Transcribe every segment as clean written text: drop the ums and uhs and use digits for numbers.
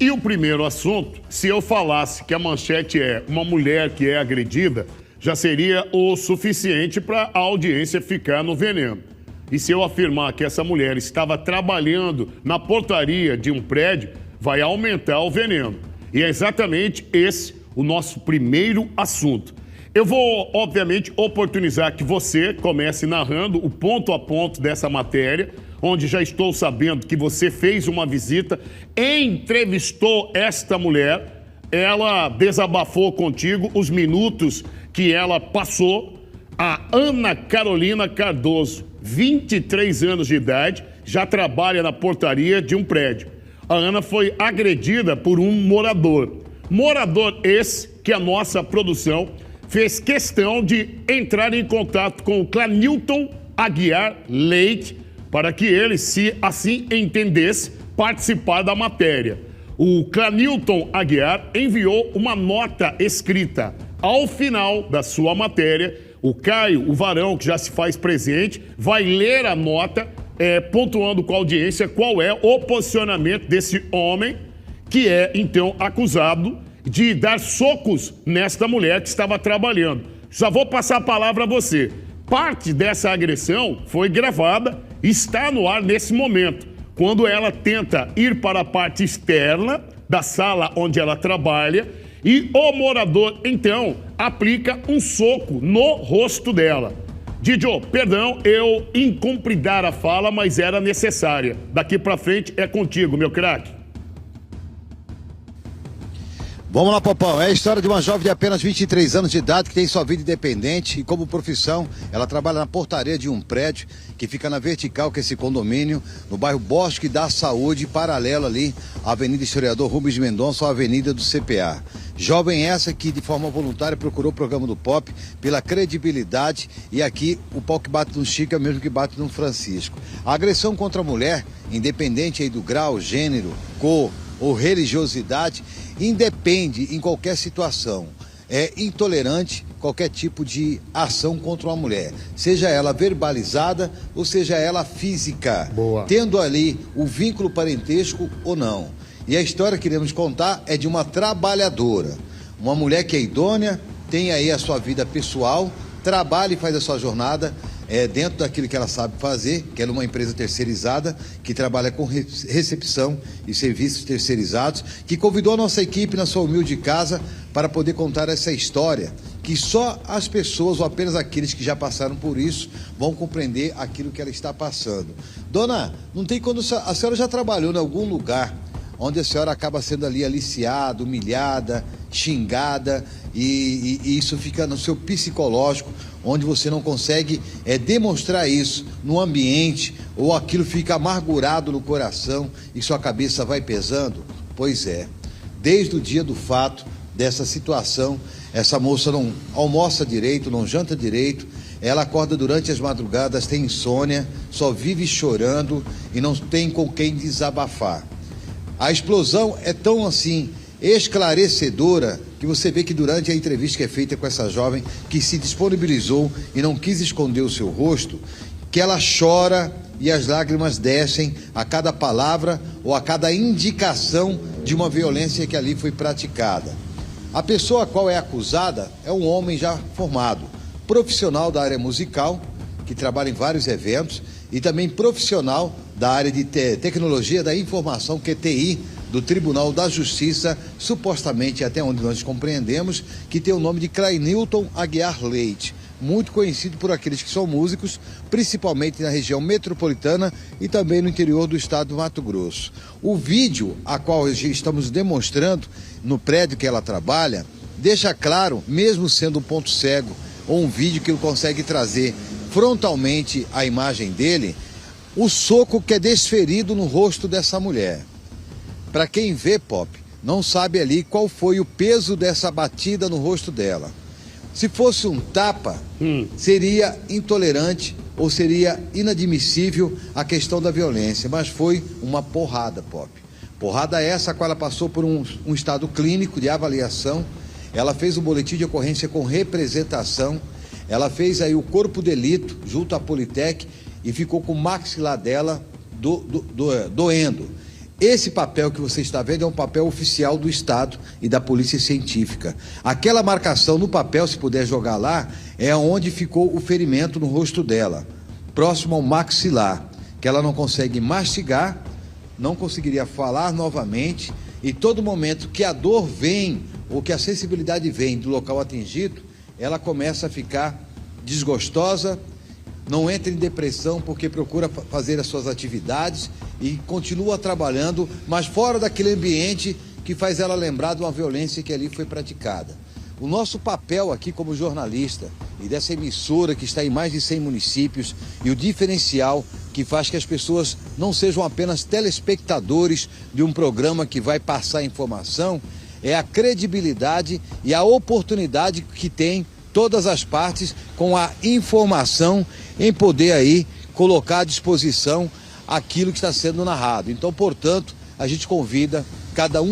E o primeiro assunto, se eu falasse que a manchete é uma mulher que é agredida, já seria o suficiente para a audiência ficar no veneno. E se eu afirmar que essa mulher estava trabalhando na portaria de um prédio, vai aumentar o veneno. E é exatamente esse o nosso primeiro assunto. Eu vou, obviamente, oportunizar que você comece narrando o ponto a ponto dessa matéria, onde já estou sabendo que você fez uma visita, entrevistou esta mulher, ela desabafou contigo os minutos que ela passou. A Ana Carolina Cardoso, 23 anos de idade, já trabalha na portaria de um prédio. A Ana foi agredida por um morador. Morador esse que a nossa produção fez questão de entrar em contato com o Clanilton Aguiar Leite para que ele, se assim entendesse, participar da matéria. O Clanilton Aguiar enviou uma nota escrita. Ao final da sua matéria, o Caio, o Varão, que já se faz presente, vai ler a nota, pontuando com a audiência qual é o posicionamento desse homem que é, então, acusado de dar socos nesta mulher que estava trabalhando. Já vou passar a palavra a você. Parte dessa agressão foi gravada, está no ar nesse momento, quando ela tenta ir para a parte externa da sala onde ela trabalha e o morador, então, aplica um soco no rosto dela. Didio, perdão, eu incumpridar a fala, mas era necessária. Daqui para frente é contigo, meu craque. Vamos lá, Popão. É a história de uma jovem de apenas 23 anos de idade que tem sua vida independente e como profissão, ela trabalha na portaria de um prédio que fica na vertical, que é esse condomínio, no bairro Bosque da Saúde, paralelo ali à Avenida Historiador Rubens de Mendonça, ou Avenida do CPA. Jovem essa que de forma voluntária procurou o programa do Pop pela credibilidade, e aqui o pau que bate no Chico é o mesmo que bate no Francisco. A agressão contra a mulher, independente aí do grau, gênero, cor ou religiosidade, independe em qualquer situação. É intolerante qualquer tipo de ação contra uma mulher, seja ela verbalizada ou seja ela física. Boa. Tendo ali o vínculo parentesco ou não. E a história que iremos contar é de uma trabalhadora, uma mulher que é idônea, tem aí a sua vida pessoal, trabalha e faz a sua jornada dentro daquilo que ela sabe fazer, que ela é uma empresa terceirizada, que trabalha com recepção e serviços terceirizados, que convidou a nossa equipe na sua humilde casa para poder contar essa história, que só as pessoas, ou apenas aqueles que já passaram por isso, vão compreender aquilo que ela está passando. Dona, não tem quando a senhora já trabalhou em algum lugar onde a senhora acaba sendo ali aliciada, humilhada, xingada, e isso fica no seu psicológico, onde você não consegue demonstrar isso no ambiente, ou aquilo fica amargurado no coração e sua cabeça vai pesando? Pois é, desde o dia do fato dessa situação, essa moça não almoça direito, não janta direito, ela acorda durante as madrugadas, tem insônia, só vive chorando e não tem com quem desabafar. A explosão é tão assim esclarecedora que você vê que durante a entrevista que é feita com essa jovem que se disponibilizou e não quis esconder o seu rosto, que ela chora e as lágrimas descem a cada palavra ou a cada indicação de uma violência que ali foi praticada. A pessoa a qual é acusada é um homem já formado, profissional da área musical, que trabalha em vários eventos, e também profissional da área de tecnologia da informação, que é TI, do Tribunal da Justiça, supostamente, até onde nós compreendemos, que tem o nome de Clanilton Aguiar Leite, muito conhecido por aqueles que são músicos, principalmente na região metropolitana e também no interior do estado do Mato Grosso. O vídeo a qual estamos demonstrando no prédio que ela trabalha, deixa claro, mesmo sendo um ponto cego, ou um vídeo que ele consegue trazer frontalmente a imagem dele, o soco que é desferido no rosto dessa mulher. Para quem vê, Pop, não sabe ali qual foi o peso dessa batida no rosto dela. Se fosse um tapa, seria intolerante ou seria inadmissível a questão da violência, mas foi uma porrada, Pop. Porrada essa a qual ela passou por um estado clínico de avaliação, ela fez o boletim de ocorrência com representação, ela fez aí o corpo de delito junto à Politec e ficou com o maxilar dela doendo. Esse papel que você está vendo é um papel oficial do Estado e da Polícia Científica. Aquela marcação no papel, se puder jogar lá, é onde ficou o ferimento no rosto dela, próximo ao maxilar, que ela não consegue mastigar, não conseguiria falar novamente, e todo momento que a dor vem, ou que a sensibilidade vem do local atingido, ela começa a ficar desgostosa, não entra em depressão porque procura fazer as suas atividades e continua trabalhando, mas fora daquele ambiente que faz ela lembrar de uma violência que ali foi praticada. O nosso papel aqui como jornalista e dessa emissora que está em mais de 100 municípios e o diferencial que faz que as pessoas não sejam apenas telespectadores de um programa que vai passar informação, é a credibilidade e a oportunidade que tem todas as partes com a informação em poder aí colocar à disposição aquilo que está sendo narrado. Então, portanto, a gente convida cada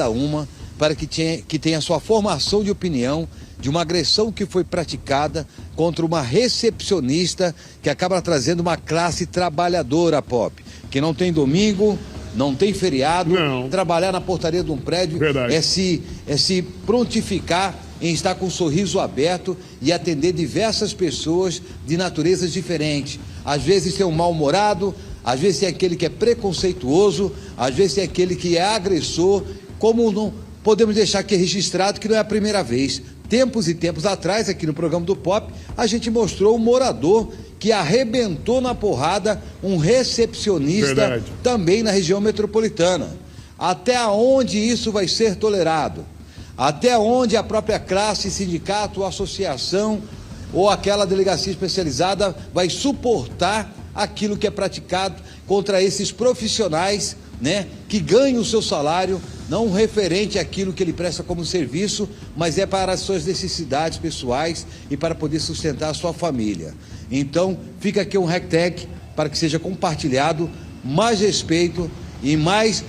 uma para que tenha sua formação de opinião de uma agressão que foi praticada contra uma recepcionista que acaba trazendo uma classe trabalhadora, Pop, que não tem domingo, não tem feriado, não. Trabalhar na portaria de um prédio é se prontificar em estar com um sorriso aberto e atender diversas pessoas de naturezas diferentes. Às vezes tem um mal-humorado, às vezes tem aquele que é preconceituoso, às vezes tem aquele que é agressor. Como não podemos deixar aqui registrado que não é a primeira vez. Tempos e tempos atrás, aqui no programa do Pop, a gente mostrou um morador que arrebentou na porrada um recepcionista também na região metropolitana. Até onde isso vai ser tolerado? Até onde a própria classe, sindicato, associação ou aquela delegacia especializada vai suportar aquilo que é praticado contra esses profissionais, né, que ganham o seu salário não referente àquilo que ele presta como serviço, mas é para as suas necessidades pessoais e para poder sustentar a sua família. Então, fica aqui um hashtag para que seja compartilhado mais respeito e mais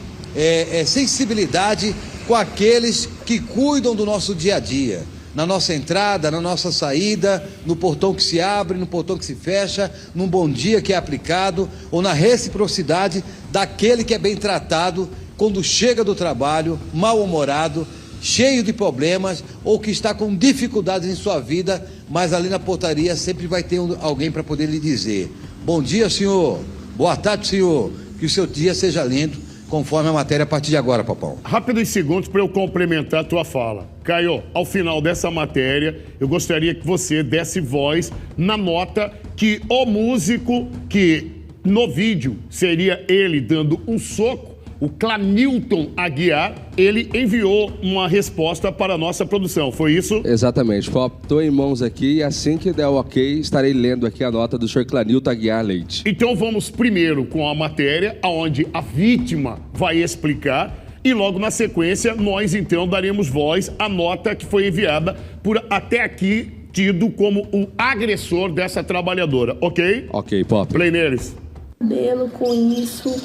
sensibilidade com aqueles que cuidam do nosso dia a dia, na nossa entrada, na nossa saída, no portão que se abre, no portão que se fecha, num bom dia que é aplicado, ou na reciprocidade daquele que é bem tratado quando chega do trabalho, mal-humorado, cheio de problemas, ou que está com dificuldades em sua vida, mas ali na portaria sempre vai ter alguém para poder lhe dizer: bom dia, senhor, boa tarde, senhor, que o seu dia seja lindo, conforme a matéria a partir de agora, Papão. Rápidos segundos para eu complementar a tua fala. Caio, ao final dessa matéria, eu gostaria que você desse voz na nota que o músico, que no vídeo seria ele dando um soco, o Clanilton Aguiar, ele enviou uma resposta para a nossa produção, foi isso? Exatamente, estou em mãos aqui e assim que der o ok, estarei lendo aqui a nota do senhor Clanilton Aguiar Leite. Então vamos primeiro com a matéria, onde a vítima vai explicar e logo na sequência nós então daremos voz à nota que foi enviada por até aqui tido como o agressor dessa trabalhadora, ok? Ok, Pop. Play neles. Delo com isso,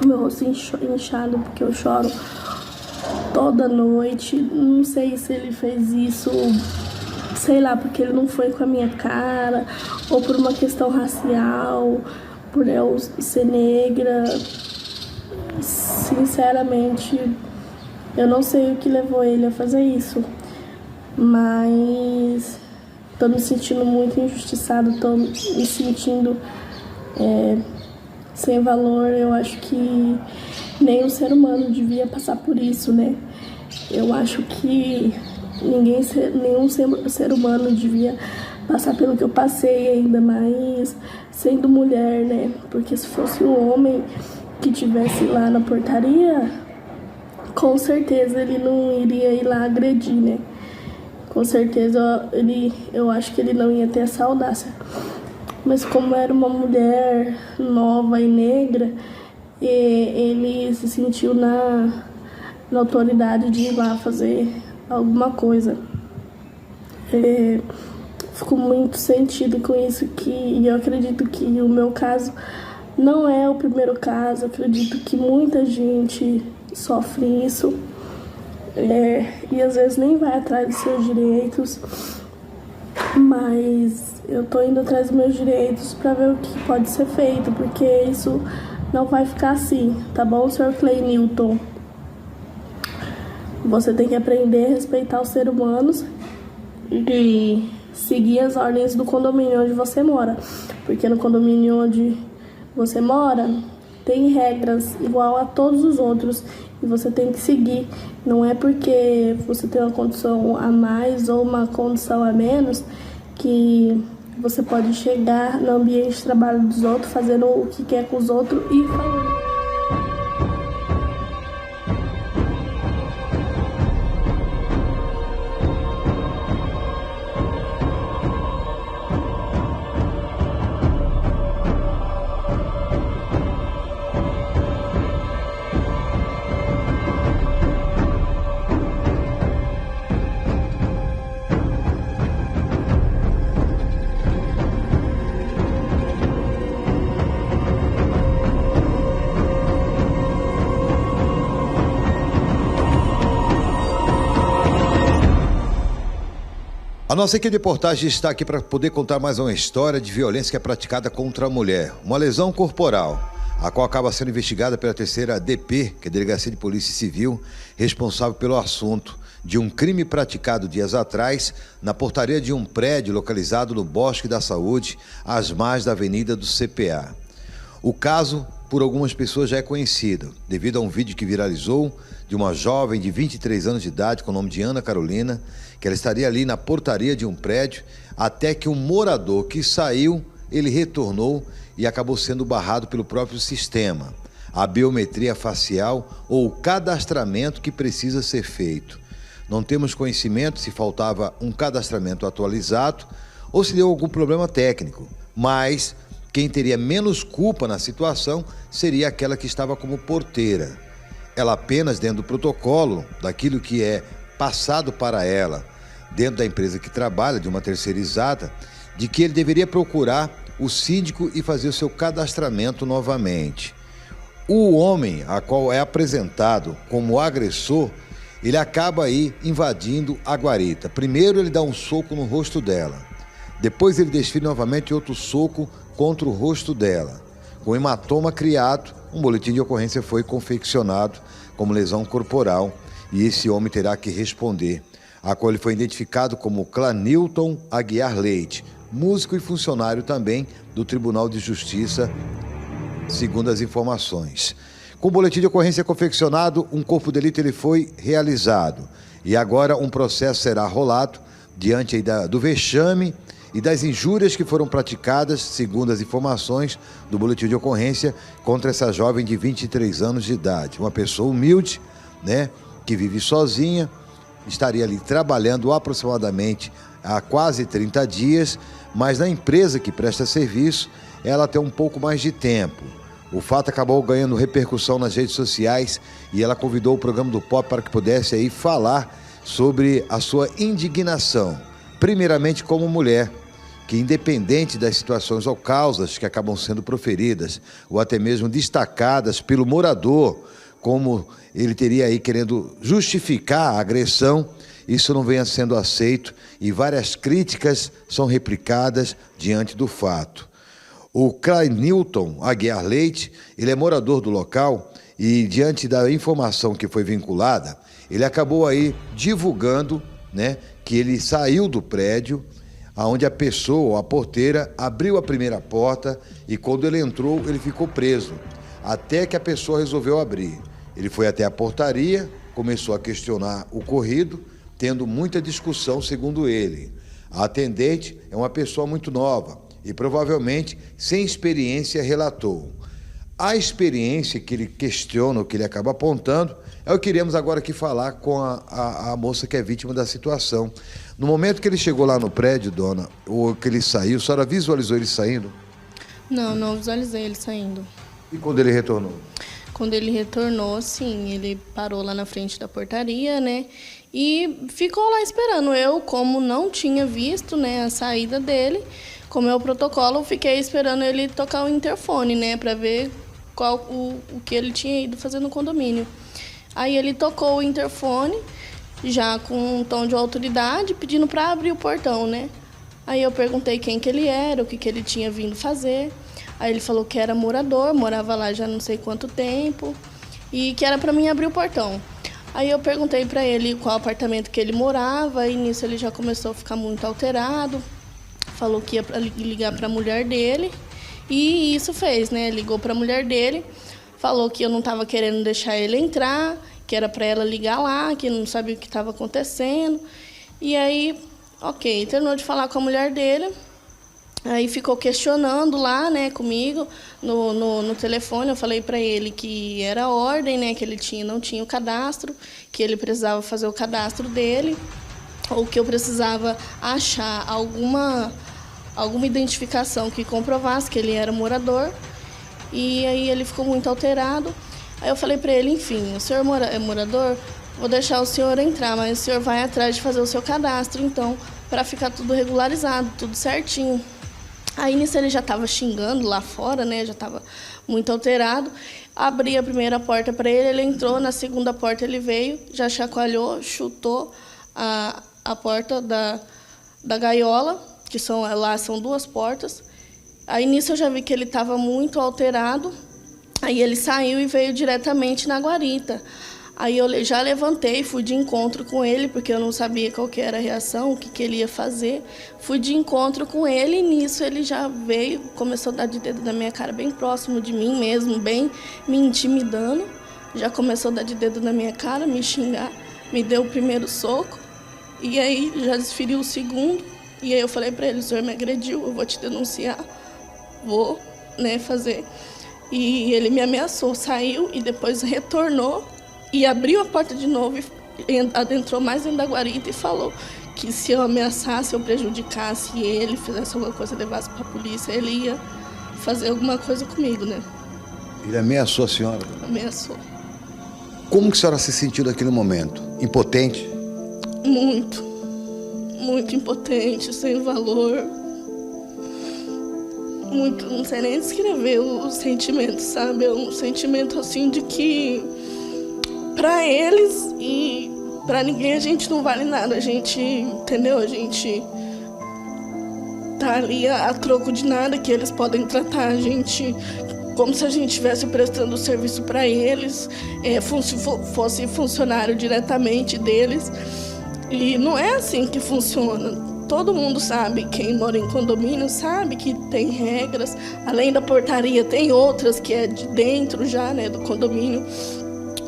meu rosto inchado porque eu choro toda noite. Não sei se ele fez isso, sei lá, porque ele não foi com a minha cara, ou por uma questão racial, por eu ser negra. Sinceramente, eu não sei o que levou ele a fazer isso, mas tô me sentindo muito injustiçado, tô me sentindo sem valor. Eu acho que nenhum ser humano devia passar por isso, né? Eu acho que nenhum ser humano devia passar pelo que eu passei, ainda mais sendo mulher, né? Porque se fosse um homem que tivesse lá na portaria, com certeza ele não iria ir lá agredir, né? Com certeza eu acho que ele não ia ter essa audácia. Mas como era uma mulher nova e negra, ele se sentiu na autoridade de ir lá fazer alguma coisa. Fico muito sentido com isso, e eu acredito que o meu caso não é o primeiro caso. Eu acredito que muita gente sofre isso e às vezes nem vai atrás dos seus direitos, mas eu tô indo atrás dos meus direitos para ver o que pode ser feito, porque isso não vai ficar assim, tá bom, Sr. Clenilton? Você tem que aprender a respeitar os seres humanos e seguir as ordens do condomínio onde você mora. Porque no condomínio onde você mora, tem regras igual a todos os outros e você tem que seguir. Não é porque você tem uma condição a mais ou uma condição a menos que você pode chegar no ambiente de trabalho dos outros, fazendo o que quer com os outros e falando. A nossa equipe de reportagem está aqui para poder contar mais uma história de violência que é praticada contra a mulher. Uma lesão corporal, a qual acaba sendo investigada pela 3ª DP, que é a Delegacia de Polícia Civil, responsável pelo assunto de um crime praticado dias atrás na portaria de um prédio localizado no Bosque da Saúde, às margens da Avenida do CPA. O caso, por algumas pessoas, já é conhecido, devido a um vídeo que viralizou de uma jovem de 23 anos de idade, com o nome de Ana Carolina, que ela estaria ali na portaria de um prédio, até que um morador que saiu, ele retornou e acabou sendo barrado pelo próprio sistema. A biometria facial ou o cadastramento que precisa ser feito. Não temos conhecimento se faltava um cadastramento atualizado ou se deu algum problema técnico, mas quem teria menos culpa na situação seria aquela que estava como porteira. Ela apenas, dentro do protocolo, daquilo que é passado para ela, dentro da empresa que trabalha, de uma terceirizada, de que ele deveria procurar o síndico e fazer o seu cadastramento novamente. O homem, a qual é apresentado como agressor, ele acaba aí invadindo a guarita. Primeiro ele dá um soco no rosto dela, depois ele desfere novamente outro soco contra o rosto dela. Com hematoma criado, um boletim de ocorrência foi confeccionado como lesão corporal e esse homem terá que responder, a qual ele foi identificado como Clenilton Aguiar Leite, músico e funcionário também do Tribunal de Justiça, segundo as informações. Com o boletim de ocorrência confeccionado, um corpo de delito ele foi realizado e agora um processo será rolado diante aí do vexame e das injúrias que foram praticadas, segundo as informações do boletim de ocorrência, contra essa jovem de 23 anos de idade. Uma pessoa humilde, né, que vive sozinha, estaria ali trabalhando aproximadamente há quase 30 dias, mas na empresa que presta serviço, ela tem um pouco mais de tempo. O fato acabou ganhando repercussão nas redes sociais e ela convidou o programa do Pop para que pudesse aí falar sobre a sua indignação, primeiramente como mulher, que independente das situações ou causas que acabam sendo proferidas, ou até mesmo destacadas pelo morador, como ele teria aí querendo justificar a agressão, isso não venha sendo aceito e várias críticas são replicadas diante do fato. O Clenilton Aguiar Leite, ele é morador do local e diante da informação que foi vinculada, ele acabou aí divulgando, né, que ele saiu do prédio, onde a pessoa, a porteira, abriu a primeira porta e quando ele entrou, ele ficou preso, até que a pessoa resolveu abrir. Ele foi até a portaria, começou a questionar o ocorrido, tendo muita discussão, segundo ele. A atendente é uma pessoa muito nova e provavelmente sem experiência, relatou. A experiência que ele questiona, o que ele acaba apontando, é o que iremos agora aqui falar com a moça que é vítima da situação. No momento que ele chegou lá no prédio, dona, ou que ele saiu, a senhora visualizou ele saindo? Não, não visualizei ele saindo. E quando ele retornou? Quando ele retornou, sim, ele parou lá na frente da portaria, né? E ficou lá esperando. Eu, como não tinha visto, né, a saída dele, como é o protocolo, eu fiquei esperando ele tocar o interfone, né, para ver qual o que ele tinha ido fazer no condomínio. Aí ele tocou o interfone, já com um tom de autoridade, pedindo para abrir o portão, né? Aí eu perguntei quem que ele era, o que ele tinha vindo fazer. Aí ele falou que era morador, morava lá já não sei quanto tempo e que era para mim abrir o portão. Aí eu perguntei para ele qual apartamento que ele morava e nisso ele já começou a ficar muito alterado. Falou que ia ligar para a mulher dele e isso fez, né? Ligou para a mulher dele, falou que eu não estava querendo deixar ele entrar, que era para ela ligar lá, que não sabia o que estava acontecendo. E aí, ok, terminou de falar com a mulher dele. Aí ficou questionando lá, né, comigo, no telefone. Eu falei para ele que era ordem, né, que ele não tinha o cadastro, que ele precisava fazer o cadastro dele, ou que eu precisava achar alguma identificação que comprovasse que ele era morador. E aí ele ficou muito alterado. Aí eu falei para ele, enfim, o senhor é morador? Vou deixar o senhor entrar, mas o senhor vai atrás de fazer o seu cadastro, então, para ficar tudo regularizado, tudo certinho. Aí nisso ele já estava xingando lá fora, né? Já estava muito alterado. Abri a primeira porta para ele, ele entrou. Na segunda porta ele veio, já chacoalhou, chutou a porta da gaiola, que lá são 2 portas. Aí nisso eu já vi que ele estava muito alterado. Aí ele saiu e veio diretamente na guarita. Aí eu já levantei, fui de encontro com ele, porque eu não sabia qual que era a reação, o que ele ia fazer. Fui de encontro com ele e nisso ele já veio, começou a dar de dedo na minha cara, bem próximo de mim mesmo, bem me intimidando. Já começou a dar de dedo na minha cara, me xingar, me deu o primeiro soco. E aí já desferiu o segundo. E aí eu falei para ele, o senhor me agrediu, eu vou te denunciar, vou, né, fazer. E ele me ameaçou, saiu e depois retornou. E abriu a porta de novo e adentrou mais dentro da guarita e falou que se eu ameaçasse, eu prejudicasse ele, fizesse alguma coisa, levasse para a polícia, ele ia fazer alguma coisa comigo, né? Ele ameaçou a senhora? Ameaçou. Como que a senhora se sentiu naquele momento? Impotente? Muito. Muito impotente, sem valor. Muito, não sei nem descrever o sentimento, sabe? É um sentimento assim de que para eles e para ninguém a gente não vale nada, a gente, entendeu? A gente tá ali a troco de nada, que eles podem tratar a gente como se a gente estivesse prestando serviço para eles, fosse funcionário diretamente deles. E não é assim que funciona. Todo mundo sabe, quem mora em condomínio sabe que tem regras. Além da portaria, tem outras que é de dentro já, né, do condomínio.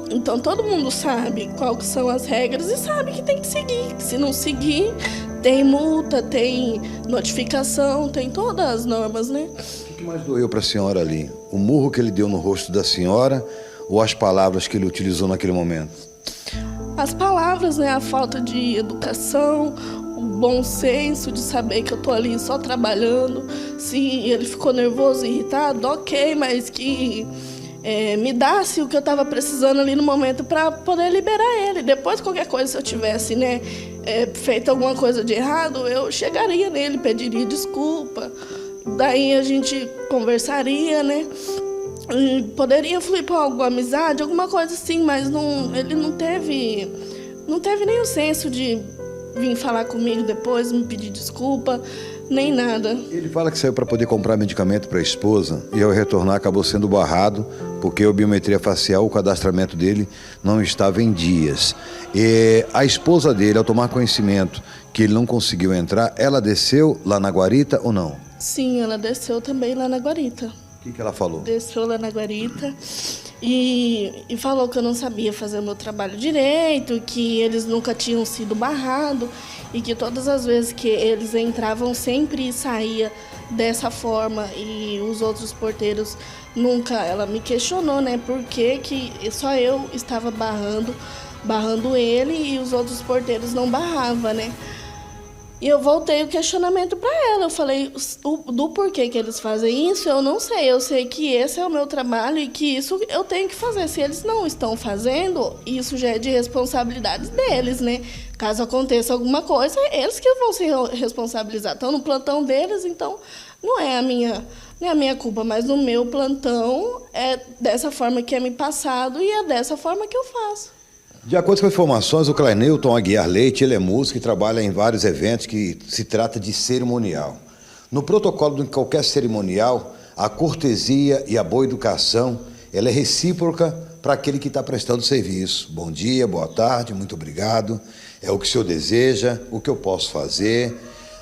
Então, todo mundo sabe quais são as regras e sabe que tem que seguir. Se não seguir, tem multa, tem notificação, tem todas as normas, né? O que mais doeu para a senhora ali? O murro que ele deu no rosto da senhora ou as palavras que ele utilizou naquele momento? As palavras, né? A falta de educação, o bom senso de saber que eu tô ali só trabalhando. Se ele ficou nervoso, irritado, ok, mas que me desse o que eu estava precisando ali no momento para poder liberar ele. Depois, qualquer coisa, se eu tivesse, né, feito alguma coisa de errado, eu chegaria nele, pediria desculpa. Daí a gente conversaria, né? E poderia fluir para alguma amizade, alguma coisa assim, mas ele não teve nem o senso de vir falar comigo depois, me pedir desculpa, nem nada. Ele fala que saiu para poder comprar medicamento para a esposa e ao retornar acabou sendo barrado porque a biometria facial, o cadastramento dele não estava em dias. E a esposa dele, ao tomar conhecimento que ele não conseguiu entrar, ela desceu lá na guarita ou não? Sim, ela desceu também lá na guarita. O que ela falou? Desceu lá na guarita e falou que eu não sabia fazer o meu trabalho direito, que eles nunca tinham sido barrados e que todas as vezes que eles entravam sempre saía dessa forma e os outros porteiros nunca. Ela me questionou, né, por que só eu estava barrando ele e os outros porteiros não barravam, né? E eu voltei o questionamento para ela. Eu falei, do porquê que eles fazem isso, eu não sei. Eu sei que esse é o meu trabalho e que isso eu tenho que fazer. Se eles não estão fazendo, isso já é de responsabilidade deles, né? Caso aconteça alguma coisa, eles que vão se responsabilizar. Estão no plantão deles, então não é a minha culpa. Mas no meu plantão é dessa forma que é me passado e é dessa forma que eu faço. De acordo com as informações, o Clainilton Aguiar Leite, ele é músico e trabalha em vários eventos que se trata de cerimonial. No protocolo de qualquer cerimonial, A cortesia e a boa educação, ela é recíproca para aquele que está prestando serviço. Bom dia, boa tarde, muito obrigado. É o que o senhor deseja, o que eu posso fazer,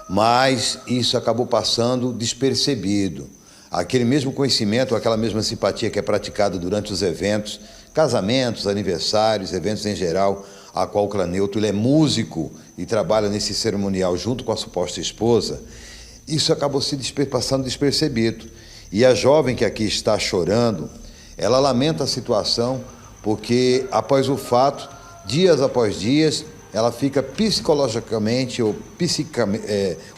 mas isso acabou passando despercebido. Aquele mesmo conhecimento, aquela mesma simpatia que é praticada durante os eventos, casamentos, aniversários, eventos em geral, a qual o Clanilton ele é músico e trabalha nesse cerimonial junto com a suposta esposa, isso acabou se passando despercebido. E a jovem que aqui está chorando, ela lamenta a situação porque, após o fato, dias após dias, ela fica psicologicamente, o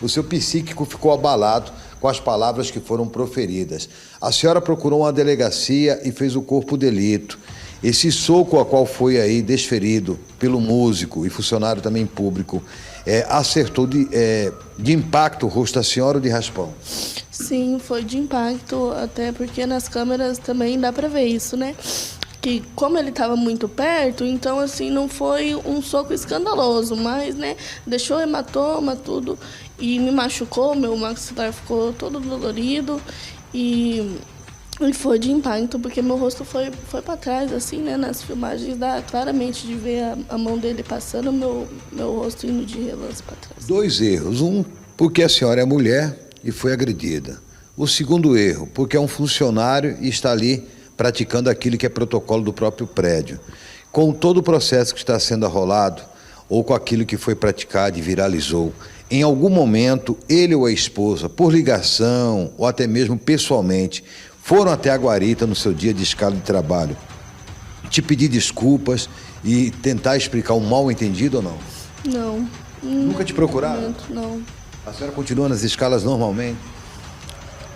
seu psíquico ficou abalado com as palavras que foram proferidas. A senhora procurou uma delegacia e fez o corpo de delito. Esse soco a qual foi aí desferido pelo músico e funcionário também público, acertou de impacto o rosto da senhora ou de raspão? Sim, foi de impacto, até porque nas câmeras também dá pra ver isso, né? Que como ele estava muito perto, então assim, não foi um soco escandaloso, mas, né, deixou hematoma, tudo, e me machucou, meu maxilar ficou todo dolorido, e foi de impacto, porque meu rosto foi para trás, assim, né, nas filmagens dá claramente de ver a mão dele passando, meu rosto indo de relance para trás. 2 erros, um, porque a senhora é mulher e foi agredida. O segundo erro, porque é um funcionário e está ali praticando aquilo que é protocolo do próprio prédio. Com todo o processo que está sendo arrolado, ou com aquilo que foi praticado e viralizou, em algum momento, ele ou a esposa, por ligação, ou até mesmo pessoalmente, foram até a guarita no seu dia de escala de trabalho, te pedir desculpas e tentar explicar um mal-entendido ou não? Não. Nunca te procuraram? Não. A senhora continua nas escalas normalmente?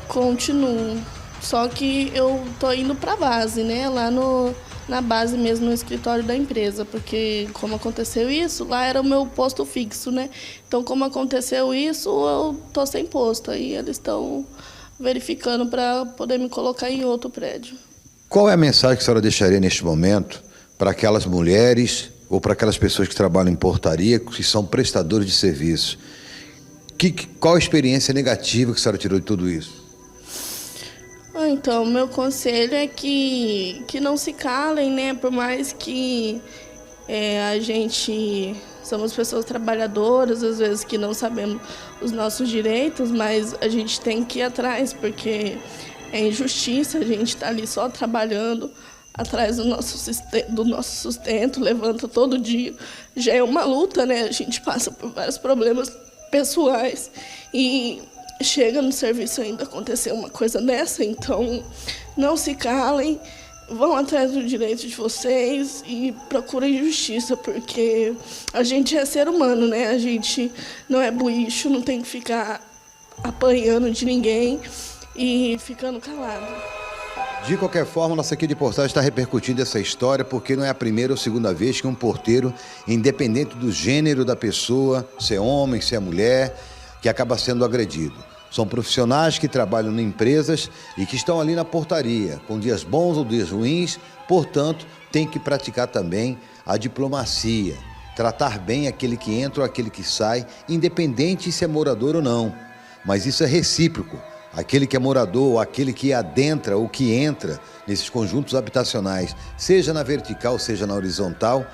Continuo. Só que eu tô indo pra base, né? Lá na base mesmo, no escritório da empresa. Porque como aconteceu isso, lá era o meu posto fixo, né? Então, como aconteceu isso, eu tô sem posto. Aí eles estão verificando para poder me colocar em outro prédio. Qual é a mensagem que a senhora deixaria neste momento para aquelas mulheres ou para aquelas pessoas que trabalham em portaria, que são prestadores de serviço? Qual a experiência negativa que a senhora tirou de tudo isso? Então, meu conselho é que não se calem, né? Por mais que a gente somos pessoas trabalhadoras, às vezes que não sabemos os nossos direitos, mas a gente tem que ir atrás, porque é injustiça, a gente está ali só trabalhando atrás do nosso sustento, levanta todo dia. Já é uma luta, né? A gente passa por vários problemas pessoais e chega no serviço ainda acontecer uma coisa dessa, então não se calem, vão atrás do direito de vocês e procurem justiça, porque a gente é ser humano, né? A gente não é buicho, não tem que ficar apanhando de ninguém e ficando calado. De qualquer forma, nossa equipe de postagem está repercutindo essa história porque não é a primeira ou segunda vez que um porteiro, independente do gênero da pessoa, se é homem, se é mulher, que acaba sendo agredido. São profissionais que trabalham em empresas e que estão ali na portaria, com dias bons ou dias ruins, portanto, tem que praticar também a diplomacia, tratar bem aquele que entra ou aquele que sai, independente se é morador ou não. Mas isso é recíproco. Aquele que é morador, ou aquele que adentra ou que entra nesses conjuntos habitacionais, seja na vertical, seja na horizontal,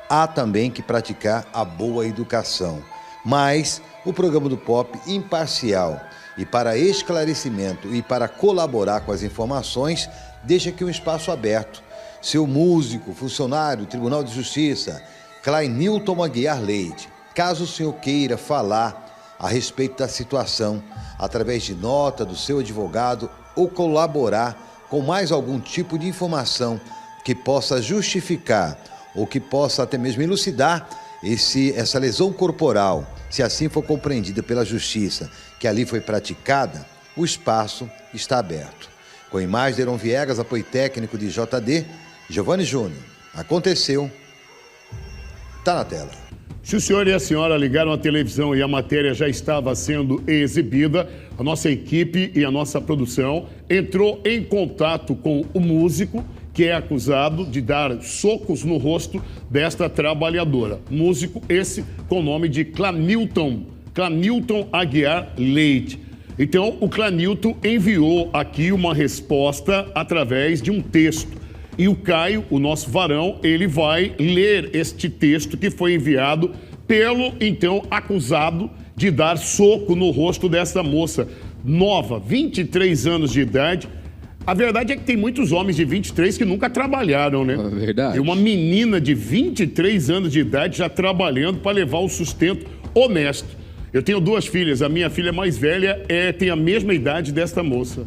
há também que praticar a boa educação. Mas o programa do Pop, imparcial e para esclarecimento e para colaborar com as informações, deixa aqui um espaço aberto. Seu músico, funcionário, Tribunal de Justiça, Clanilton Aguiar Leite, caso o senhor queira falar a respeito da situação, através de nota do seu advogado ou colaborar com mais algum tipo de informação que possa justificar ou que possa até mesmo elucidar essa lesão corporal, se assim for compreendida pela justiça, que ali foi praticada, o espaço está aberto. Com imagens de Heron Viegas, apoio técnico de JD, Giovanni Júnior. Aconteceu, está na tela. Se o senhor e a senhora ligaram a televisão e a matéria já estava sendo exibida, a nossa equipe e a nossa produção entrou em contato com o músico que é acusado de dar socos no rosto desta trabalhadora. Músico esse com o nome de Clanilton Aguiar Leite. Então, o Clanilton enviou aqui uma resposta através de um texto. E o Caio, o nosso varão, ele vai ler este texto que foi enviado pelo, então, acusado de dar soco no rosto dessa moça nova, 23 anos de idade. A verdade é que tem muitos homens de 23 que nunca trabalharam, né? É verdade. E uma menina de 23 anos de idade já trabalhando para levar o sustento honesto. Eu tenho 2 filhas, a minha filha mais velha tem a mesma idade desta moça.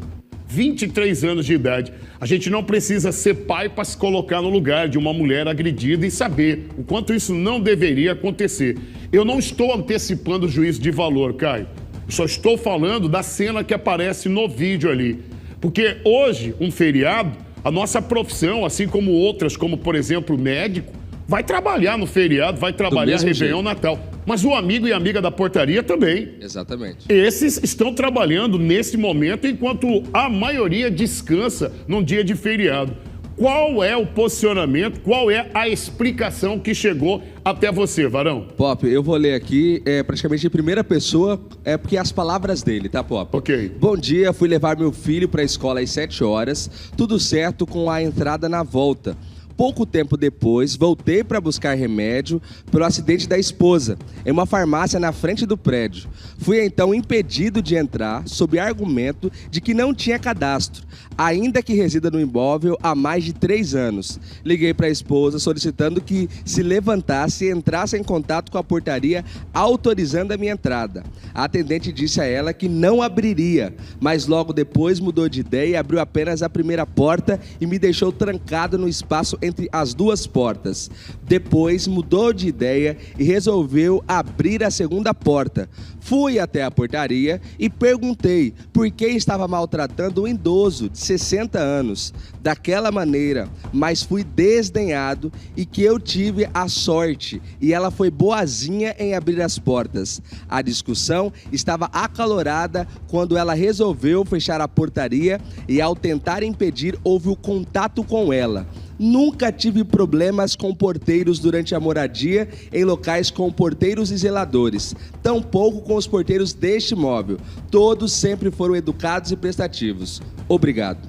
23 anos de idade. A gente não precisa ser pai para se colocar no lugar de uma mulher agredida e saber o quanto isso não deveria acontecer. Eu não estou antecipando o juízo de valor, Caio. Eu só estou falando da cena que aparece no vídeo ali. Porque hoje, um feriado, a nossa profissão, assim como outras, como por exemplo médico, vai trabalhar no feriado, vai trabalhar Réveillon, Natal. Mas o amigo e amiga da portaria também. Exatamente. Esses estão trabalhando nesse momento, enquanto a maioria descansa num dia de feriado. Qual é o posicionamento, qual é a explicação que chegou até você, Varão? Pop, eu vou ler aqui praticamente em primeira pessoa, porque as palavras dele, tá, Pop? Ok. Bom dia, fui levar meu filho para a escola às 7 horas, tudo certo com a entrada na volta. Pouco tempo depois, voltei para buscar remédio pelo acidente da esposa, em uma farmácia na frente do prédio. Fui então impedido de entrar sob argumento de que não tinha cadastro, ainda que resida no imóvel há mais de 3 anos. Liguei para a esposa solicitando que se levantasse e entrasse em contato com a portaria autorizando a minha entrada. A atendente disse a ela que não abriria, mas logo depois mudou de ideia e abriu apenas a primeira porta e me deixou trancado no espaço entre as 2 portas. Depois mudou de ideia e resolveu abrir a segunda porta. Fui até a portaria e perguntei por que estava maltratando um idoso de 60 anos daquela maneira, mas fui desdenhado e que eu tive a sorte e ela foi boazinha em abrir as portas. A discussão estava acalorada quando ela resolveu fechar a portaria e ao tentar impedir houve o contato com ela. Nunca tive problemas com porteiros durante a moradia em locais com porteiros e zeladores, tampouco com os porteiros deste imóvel. Todos sempre foram educados e prestativos. Obrigado.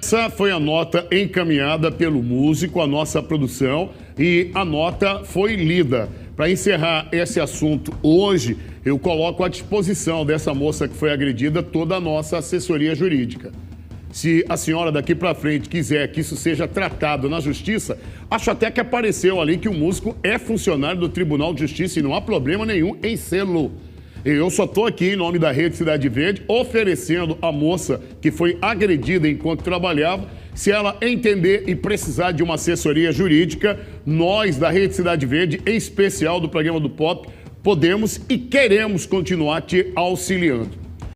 Essa foi a nota encaminhada pelo músico, a nossa produção, e a nota foi lida. Para encerrar esse assunto hoje, eu coloco à disposição dessa moça que foi agredida toda a nossa assessoria jurídica. Se a senhora daqui para frente quiser que isso seja tratado na justiça, acho até que apareceu ali que o músico é funcionário do Tribunal de Justiça e não há problema nenhum em sê-lo. Eu só estou aqui em nome da Rede Cidade Verde oferecendo à moça que foi agredida enquanto trabalhava, se ela entender e precisar de uma assessoria jurídica, nós da Rede Cidade Verde, em especial do programa do Pop, podemos e queremos continuar te auxiliando.